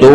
2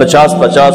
50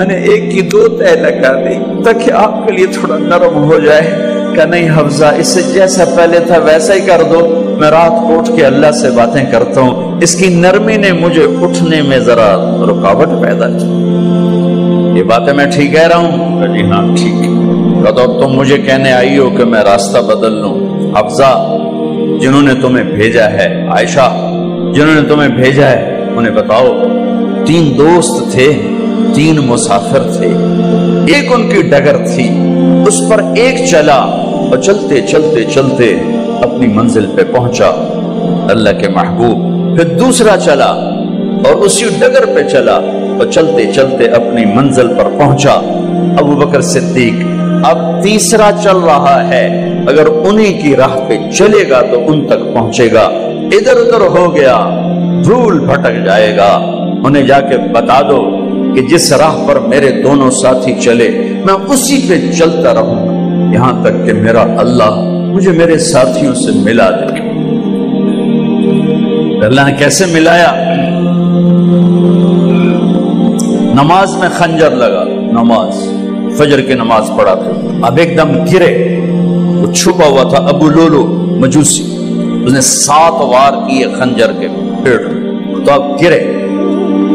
میں نے ایک کی 2 تہ لگا دی تاکہ آپ کے لیے تھوڑا نرم ہو جائے۔ کہ نہیں حفظہ، اس سے جیسا پہلے تھا ویسا ہی کر دو، میں رات کو اٹھ کے اللہ سے باتیں کرتا ہوں، اس کی نرمی نے مجھے اٹھنے میں ذرا رکاوٹ پیدا کی۔ یہ باتیں میں ٹھیک کہہ رہا ہوں؟ جی ہاں ٹھیک ہے۔ تو تم مجھے کہنے آئی ہو کہ میں راستہ بدل لوں؟ حفظہ، جنہوں نے تمہیں بھیجا ہے، عائشہ جنہوں نے تمہیں بھیجا ہے، انہیں بتاؤ 3 دوست تھے، 3 مسافر تھے، ایک ان کی ڈگر تھی، اس پر ایک چلا اور چلتے چلتے چلتے اپنی منزل پہ پہنچا اللہ کے محبوب، پھر دوسرا چلا اور اسی ڈگر پہ چلا اور چلتے چلتے اپنی منزل پر پہنچا ابو بکر صدیق۔ اب تیسرا چل رہا ہے، اگر انہی کی راہ پہ چلے گا تو ان تک پہنچے گا، ادھر ادھر ہو گیا بھول بھٹک جائے گا۔ انہیں جا کے بتا دو کہ جس راہ پر میرے دونوں ساتھی چلے میں اسی پہ چلتا رہوں گا یہاں تک کہ میرا اللہ مجھے میرے ساتھیوں سے ملا دے۔ اللہ نے کیسے ملایا؟ نماز میں خنجر لگا، نماز فجر کی نماز پڑھا تھا، اب ایک دم گرے، وہ چھپا ہوا تھا ابو لولو مجوسی، اس نے 7 وار کیے خنجر کے پیڑ، تو اب گرے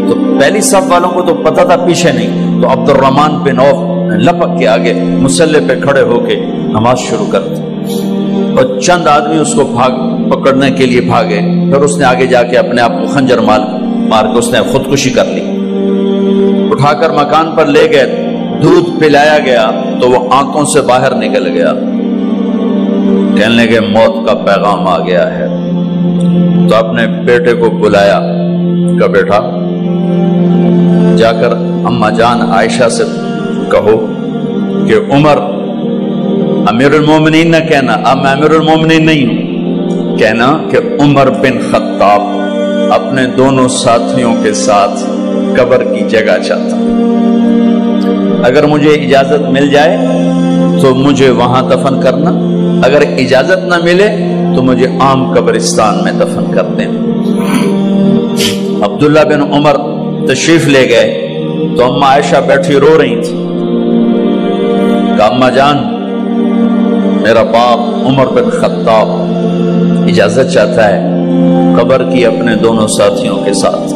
تو پہلی صف والوں کو تو پتا تھا پیچھے نہیں، تو عبد الرحمن بن عوف لپک کے آگے مصلی پہ کھڑے ہو کے نماز شروع کر دی، اور چند آدمی اس کو پکڑنے کے لیے بھاگے، پھر اس نے آگے جا کے اپنے آپ کو خنجر مار کے اس نے خودکشی کر لی، اٹھا کر مکان پر لے گئے، دودھ پلایا گیا تو وہ آنتوں سے باہر نکل گیا، کہنے لگے موت کا پیغام آ گیا ہے۔ تو اپنے بیٹے کو بلایا کہ بیٹا جا کر اماں جان عائشہ سے کہو کہ عمر، امیر المومنین نہ کہنا، اب میں امیر المومنین نہیں ہوں، کہنا کہ عمر بن خطاب اپنے دونوں ساتھیوں کے ساتھ قبر کی جگہ چاہتا، اگر مجھے اجازت مل جائے تو مجھے وہاں دفن کرنا، اگر اجازت نہ ملے تو مجھے عام قبرستان میں دفن کر دیں۔ عبداللہ بن عمر تشریف لے گئے تو اماں عائشہ بیٹھی رو رہی تھی، کہا اماں جان میرا باپ عمر بن خطاب اجازت چاہتا ہے قبر کی اپنے دونوں ساتھیوں کے ساتھ۔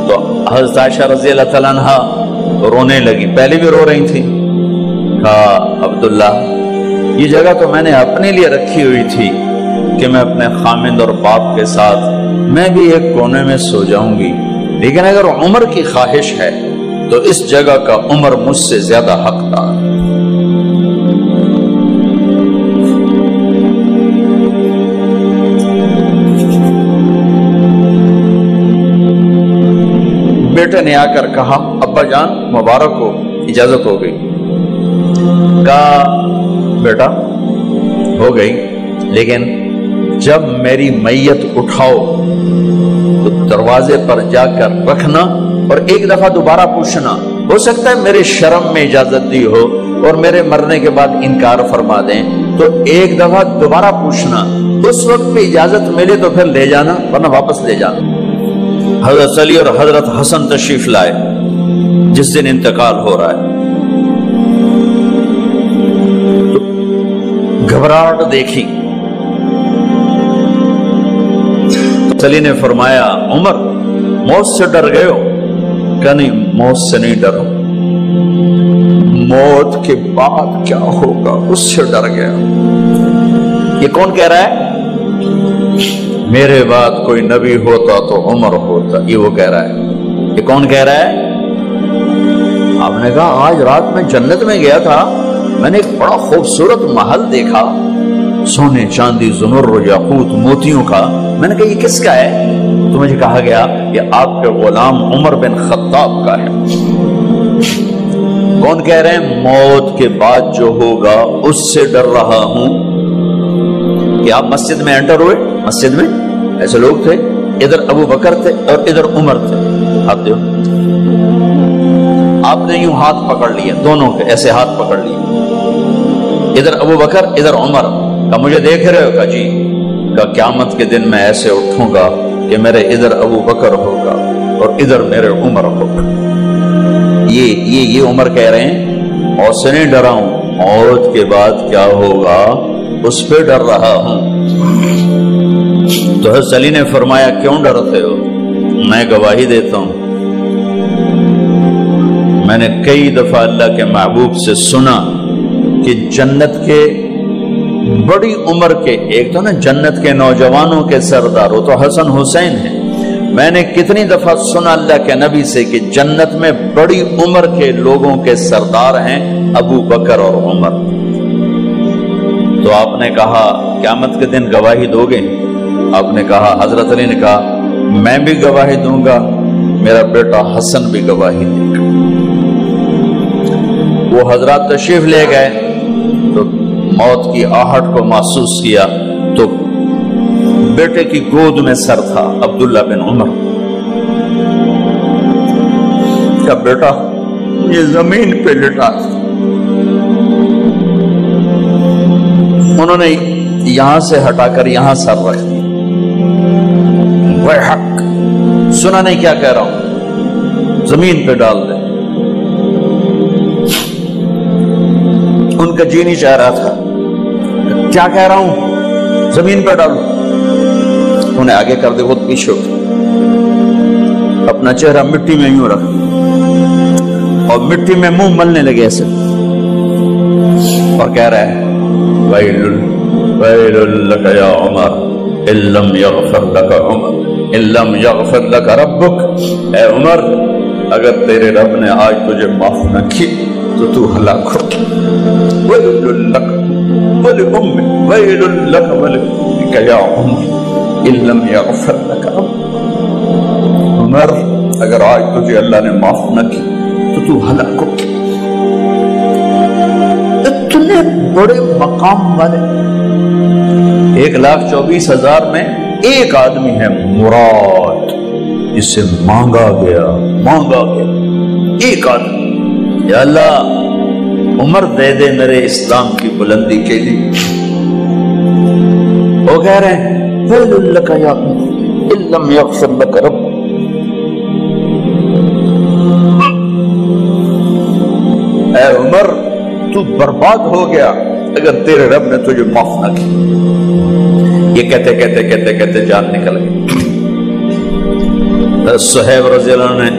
تو حضرت عائشہ رضی اللہ تعالیٰ عنہ رونے لگی، پہلے بھی رو رہی تھی، کہا عبداللہ یہ جگہ تو میں نے اپنے لیے رکھی ہوئی تھی کہ میں اپنے خامند اور باپ کے ساتھ میں بھی ایک کونے میں سو جاؤں گی، لیکن اگر عمر کی خواہش ہے تو اس جگہ کا عمر مجھ سے زیادہ حقدار ہے۔ بیٹے نے آ کر کہا ابا جان مبارک ہو، اجازت ہو گئی۔ کہا بیٹا ہو گئی، لیکن جب میری میت اٹھاؤ تو دروازے پر جا کر رکھنا اور ایک دفعہ دوبارہ پوچھنا، ہو سکتا ہے میرے شرم میں اجازت دی ہو اور میرے مرنے کے بعد انکار فرما دیں، تو ایک دفعہ دوبارہ پوچھنا، اس وقت پہ اجازت ملے تو پھر لے جانا ورنہ واپس لے جانا۔ حضرت علی اور حضرت حسن تشریف لائے جس دن انتقال ہو رہا ہے، تو گھبراہٹ دیکھی، علی نے فرمایا عمر موت سے ڈر گئے ہو؟ کہ نہیں موت سے نہیں ڈرو، موت کے بعد کیا ہوگا اس سے ڈر گیا۔ یہ کون کہہ رہا ہے؟ میرے بعد کوئی نبی ہوتا تو عمر ہوتا، یہ وہ کہہ رہا ہے۔ یہ کون کہہ رہا ہے؟ آپ نے کہا آج رات میں جنت میں گیا تھا، میں نے ایک بڑا خوبصورت محل دیکھا، سونے چاندی زمرد یاقوت موتیوں کا، میں نے کہا یہ کس کا ہے؟ تو مجھے کہا گیا یہ آپ کے غلام عمر بن خطاب کا ہے۔ کون کہہ رہے ہیں؟ موت کے بعد جو ہوگا اس سے ڈر رہا ہوں۔ کہ آپ مسجد میں انٹر ہوئے، مسجد میں ایسے لوگ تھے، ادھر ابو بکر تھے اور ادھر عمر تھے، ہاتھ دیو، آپ نے یوں ہاتھ پکڑ لیے، دونوں کے ایسے ہاتھ پکڑ لیے، ادھر ابو بکر ادھر عمر، کہ مجھے دیکھ رہے ہو؟ کہ جی۔ کہ قیامت کے دن میں ایسے اٹھوں گا کہ میرے ادھر ابو بکر ہوگا اور ادھر میرے عمر ہوگا۔ یہ عمر کہہ رہے ہیں اور سے نہیں ڈرا ہوں، موت کے بعد کیا ہوگا اس پہ ڈر رہا ہوں۔ تو حضرت علی نے فرمایا کیوں ڈرتے ہو؟ میں گواہی دیتا ہوں، میں نے کئی دفعہ اللہ کے محبوب سے سنا کہ جنت کے بڑی عمر کے، ایک تو نا جنت کے نوجوانوں کے سردار وہ تو حسن حسین ہیں، میں نے کتنی دفعہ سنا اللہ کے نبی سے کہ جنت میں بڑی عمر کے لوگوں کے سردار ہیں ابو بکر اور عمر۔ تو آپ نے کہا قیامت کے دن گواہی دو گے؟ آپ نے کہا، حضرت علی نے کہا میں بھی گواہی دوں گا، میرا بیٹا حسن بھی گواہی دے گا۔ وہ حضرات تشریف لے گئے تو موت کی آہٹ کو محسوس کیا تو بیٹے کی گود میں سر تھا عبداللہ بن عمر۔ کیا بیٹا یہ زمین پہ لٹا، انہوں نے یہاں سے ہٹا کر یہاں سر رکھ دیا۔ ویحک، سنا نہیں کیا کہہ رہا ہوں، زمین پہ ڈال دے۔ ان کا جی نہیں چاہ رہا تھا، کیا کہہ رہا ہوں، زمین پہ ڈالو۔ انہیں آگے کر دے، خود پیچھے اٹھ، اپنا چہرہ مٹی میں یوں رکھ اور مٹی میں منہ ملنے لگے ایسے، اور کہہ رہا ہے ویل لک یا عمر ان لم یغفر لک عمر ان لم یغفر لک ربک، اے عمر اگر تیرے رب نے آج تجھے معاف نہ کی تو تو ہلاک ہو۔ ویل لک ولأمک ویل لک ولأمک یا عمر ان لم یغفر لک ربک، عمر اگر آج تجھے اللہ نے معاف نہ کی تو تو ہلاک ہو۔ اتنے بڑے مقام والے 1,24,000 میں ایک آدمی ہے مراد، جس سے مانگا گیا ایک آدمی، یا اللہ عمر دے دے میرے اسلام کی بلندی کے لیے۔ وہ کہہ رہے ہیں ویل لک یا عمر ان لم یغفر لک رب، اے عمر تو برباد ہو گیا اگر تیرے رب نے تجھے معاف نہ کی۔ یہ کہتے جان نکل گئی۔ صہیب رضی اللہ عنہ نے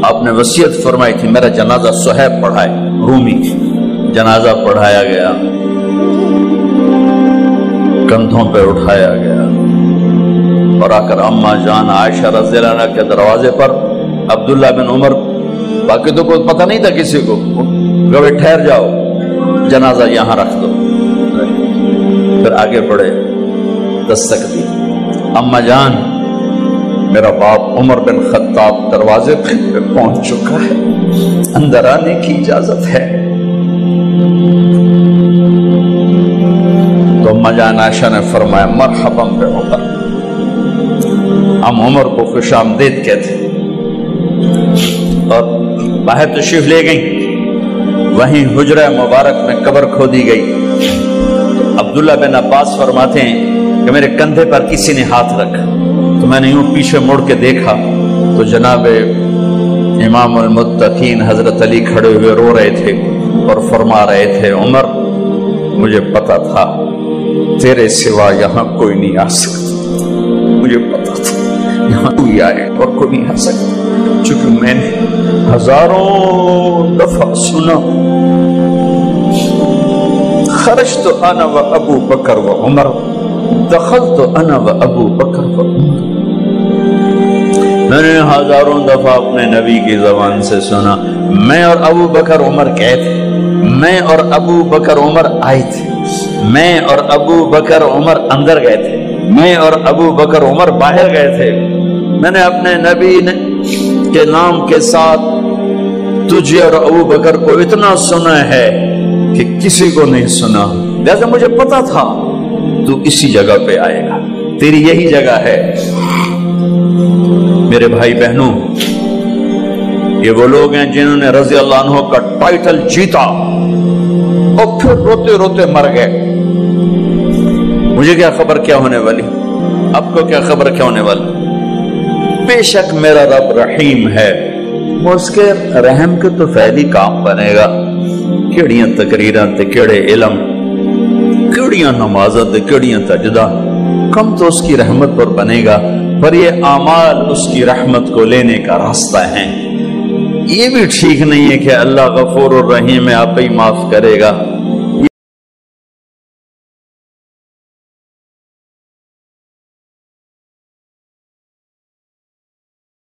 آپ نے وصیت فرمائی تھی میرا جنازہ صہیب پڑھائے، رومی جنازہ پڑھایا گیا، کندھوں پہ اٹھایا گیا، اور آ کر اماں جان عائشہ رضی اللہ عنہ کے دروازے پر عبداللہ بن عمر، باقی تو کوئی پتہ نہیں تھا کسی کو، گوے ٹھہر جاؤ جنازہ یہاں رکھ دو۔ پھر آگے بڑھے، دستک دی، اماں جان میرا باپ عمر بن خطاب دروازے پہ پہنچ چکا ہے، اندر آنے کی اجازت ہے۔ تو اماں جان عائشہ نے فرمایا مرحبا بعمر، ہم عمر کو خوش آمدید کہتے، اور باہر تشریف لے گئیں۔ وہیں حجرہ مبارک میں قبر کھودی گئی۔ عبداللہ بن عباس فرماتے ہیں کہ میرے کندھے پر کسی نے ہاتھ رکھا تو میں نے یوں پیچھے مڑ کے دیکھا تو جناب امام المتقین حضرت علی کھڑے ہوئے رو رہے تھے اور فرما رہے تھے عمر مجھے پتا تھا تیرے سوا یہاں کوئی نہیں آ سکتا، مجھے پتا تھا یہاں کوئی آئے اور کوئی نہیں آ سکتا، چونکہ میں نے ہزاروں دفعہ سنا خرجت انا و ابو بکر و عمر دخلت انا و ابو بکر و عمر، میں نے ہزاروں دفعہ اپنے نبی کی زبان سے سنا میں اور ابو بکر عمر گئے تھے، میں اور ابو بکر عمر آئے تھے، میں اور ابو بکر عمر اندر گئے تھے، میں اور ابو بکر عمر باہر گئے تھے، میں نے اپنے نبی کے نام کے ساتھ تجھے اور ابو بکر کو اتنا سنا ہے کہ کسی کو نہیں سنا، لہذا مجھے پتا تھا تو اسی جگہ پہ آئے گا، تیری یہی جگہ ہے۔ میرے بھائی بہنوں، یہ وہ لوگ ہیں جنہوں نے رضی اللہ عنہ کا ٹائٹل جیتا اور پھر روتے روتے مر گئے۔ مجھے کیا خبر کیا ہونے والی، آپ کو کیا خبر کیا ہونے والی؟ بے شک میرا رب رحیم ہے، وہ اس کے رحم کے تو فعلی کام بنے گا، کیڑیاں تقریراں تے کیڑے علم، کیڑیاں نمازاں تے کیڑیاں سجدہ، کم تو اس کی رحمت پر بنے گا، پر یہ اعمال اس کی رحمت کو لینے کا راستہ ہیں۔ یہ بھی ٹھیک نہیں ہے کہ اللہ غفور الرحیم ہے، آپ ہی معاف کرے گا،